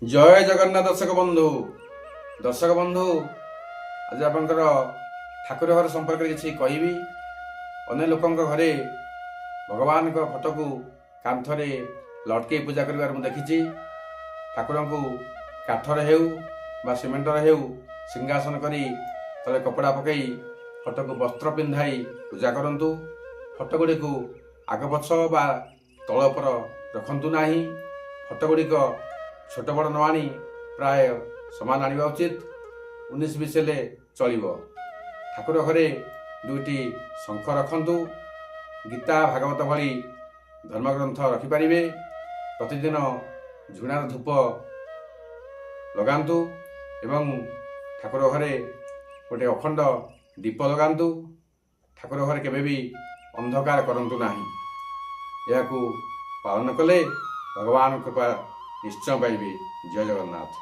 जय जगन्नाथ दर्शक बंधु आज आप ठाकुर घर संपर्क किसी कहि अनेक लोक घरे भगवान फोटो को कांथरे लटके पूजा कर देखी ठाकुर को काठर हो सिमेंटर हो सिंहासन करी तले कपड़ा पकई फोटो को वस्त्र पिंधाई पूजा करंतु। फोटो गुड़ी को आग पछ बा तल पर रखंतु नाही। फोटो गुड़ी छोट बड़ न आनी प्राय समान आनिबा उचित। 19-20 हेले चलिबो। ठाकुर घरे दुईटी शंख रखंतु। गीता भागवत भली धर्मग्रंथ रखिपारे। प्रतिदिन झुणार धूप लगांतु एवं ठाकुर घरे गोटे अखंड दीप लगांतु। ठाकुर घरे केबे भी अंधकार करंतु नाही। यह पालन कले भगवान कृपा निश्चय पाइबे। जय जगन्नाथ।